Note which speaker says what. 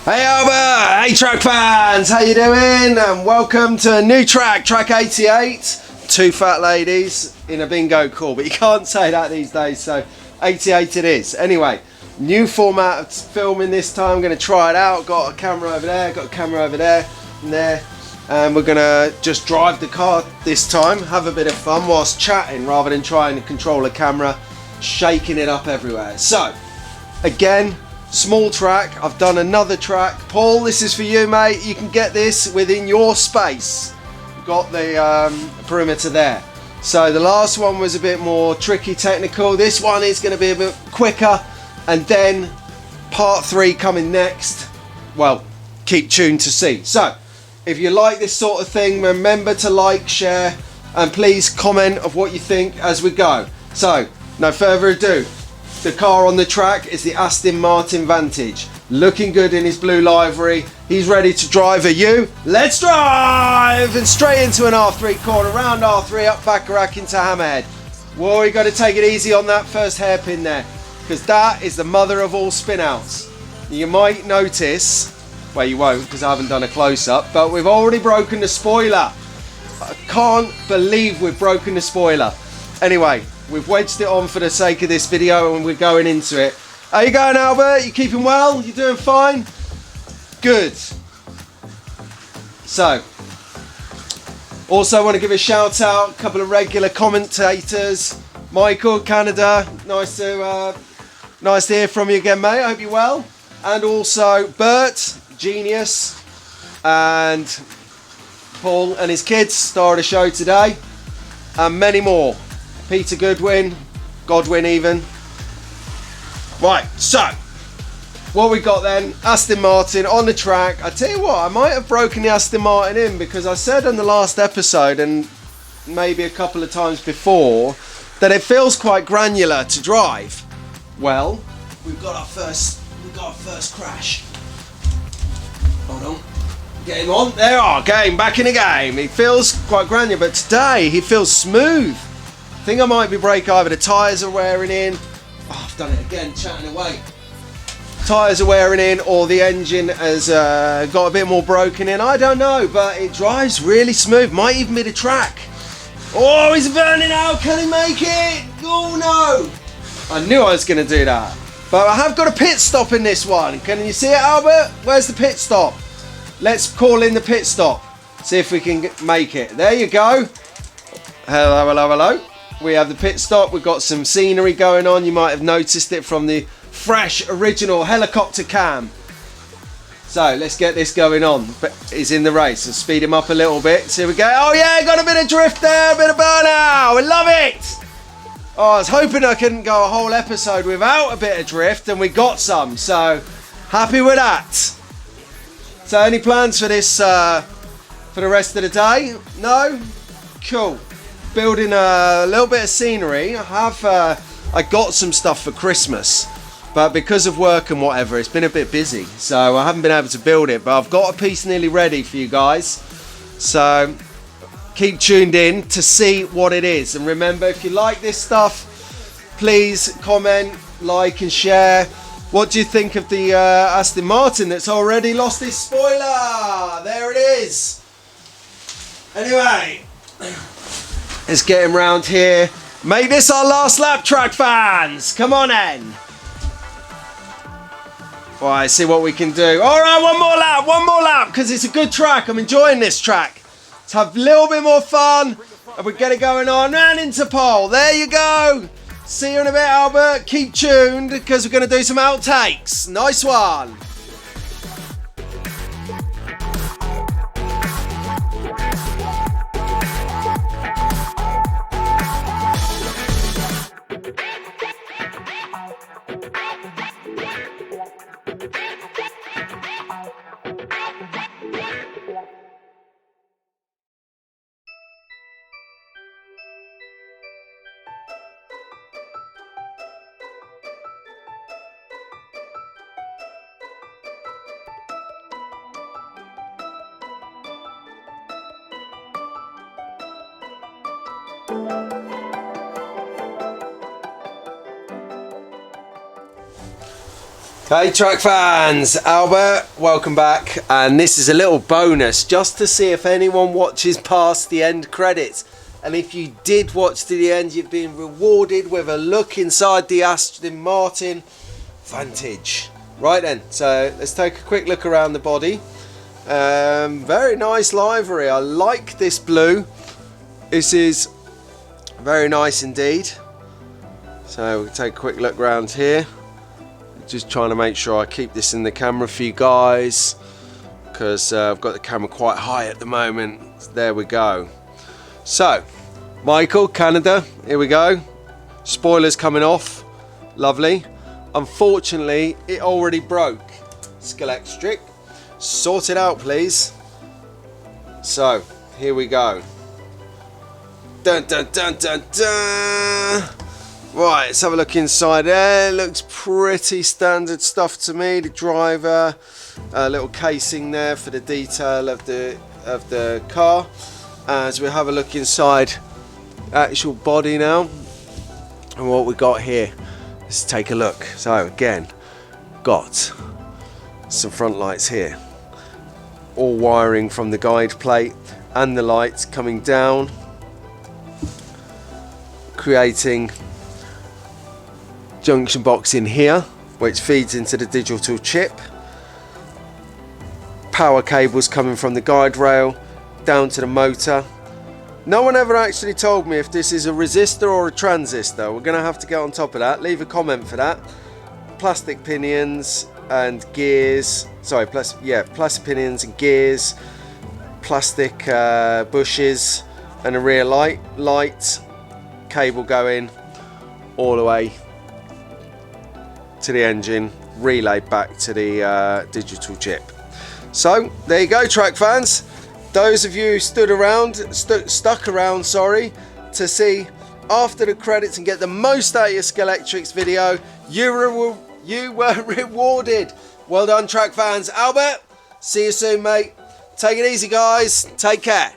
Speaker 1: Hey Albert! Hey track fans! How you doing? And welcome to a new track, track 88. Two fat ladies in a bingo call, but you can't say that these days, so 88 it is. Anyway, new format of filming this time. I'm going to try it out. Got a camera over there, got a camera over there and there. And we're going to just drive the car this time, have a bit of fun whilst chatting rather than trying to control a camera, shaking it up everywhere. So, again, small track. I've done another track. Paul, this is for you, mate. You can get this within your space. Got the perimeter there. So the last one was a bit more tricky, technical. This one is going to be a bit quicker. And then part 3 coming next. Well, keep tuned to see. So, if you like this sort of thing, remember to like, share, and please comment of what you think as we go. So, no further ado. The car on the track is the Aston Martin Vantage. Looking good in his blue livery. He's ready to drive. Are you? Let's drive! And straight into an R3 corner, round R3, up Bacharach into Hammerhead. Whoa, you got to take it easy on that first hairpin there, because that is the mother of all spin-outs. You might notice, well you won't because I haven't done a close-up, but we've already broken the spoiler. I can't believe we've broken the spoiler. Anyway, we've wedged it on for the sake of this video and we're going into it. How you going, Albert? You keeping well? You doing fine? Good. So, also want to give a shout out, a couple of regular commentators. Michael, Canada, nice to hear from you again, mate. I hope you're well. And also Bert, genius, and Paul and his kids, star of the show today, and many more. Peter Godwin even. Right, so what we got then, Aston Martin on the track. I tell you what, I might have broken the Aston Martin in because I said in the last episode and maybe a couple of times before that it feels quite granular to drive. Well, we've got our first crash. Hold on. Game on. There are game back in the game. He feels quite granular, but today he feels smooth. I think I might be brake either the tyres are wearing in. Oh, I've done it again, chatting away. Tyres are wearing in, or the engine has got a bit more broken in. I don't know, but it drives really smooth. Might even be the track. Oh, he's burning out. Can he make it? Oh no! I knew I was going to do that. But I have got a pit stop in this one. Can you see it, Albert? Where's the pit stop? Let's call in the pit stop. See if we can make it. There you go. Hello, hello, hello. We have the pit stop. We've got some scenery going on. You might have noticed it from the fresh, original helicopter cam. So let's get this going on. But he's in the race. Let's speed him up a little bit. So here we go. Oh yeah, got a bit of drift there, a bit of burnout. I love it. Oh, I was hoping I couldn't go a whole episode without a bit of drift, and we got some. So happy with that. So any plans for this for the rest of the day? No? Cool. Building a little bit of scenery. I got some stuff for Christmas, but because of work and whatever, it's been a bit busy, so I haven't been able to build it, but I've got a piece nearly ready for you guys, so keep tuned in to see what it is. And remember, if you like this stuff, please comment, like and share. What do you think of the Aston Martin that's already lost its spoiler? There it is. Anyway, let's get him round here. Make this our last lap, track fans. Come on in. Right, see what we can do. All right, one more lap, because it's a good track. I'm enjoying this track. Let's have a little bit more fun, and we get it going on and into pole. There you go. See you in a bit, Albert. Keep tuned, because we're going to do some outtakes. Nice one. Hey track fans, Albert, welcome back, and this is a little bonus just to see if anyone watches past the end credits, and if you did watch to the end, you've been rewarded with a look inside the Aston Martin Vantage. Right then, so let's take a quick look around the body. Very nice livery. I like this blue. This is very nice indeed. So we'll take a quick look around here. Just trying to make sure I keep this in the camera for you guys, because I've got the camera quite high at the moment. There we go. So Michael, Canada, here we go. Spoilers coming off. Lovely. Unfortunately it already broke. Scalextric, sort it out please. So here we go. Dun dun dun dun dun. Right, let's have a look inside there. Looks pretty standard stuff to me. The driver, a little casing there for the detail of the car. As we have a look inside actual body now, and what we got here. Let's take a look. So again, got some front lights here, all wiring from the guide plate, and the lights coming down, creating junction box in here which feeds into the digital chip. Power cables coming from the guide rail down to the motor. No one ever actually told me if this is a resistor or a transistor. We're gonna have to get on top of that. Leave a comment for that. Plastic pinions and gears, sorry, plastic pinions and gears, plastic bushes, and a rear light cable going all the way to the engine, relayed back to the digital chip. So there you go track fans. Those of you who stuck around to see after the credits and get the most out of your Scalextric's video, you were rewarded. Well done track fans. Albert, see you soon mate. Take it easy guys, take care.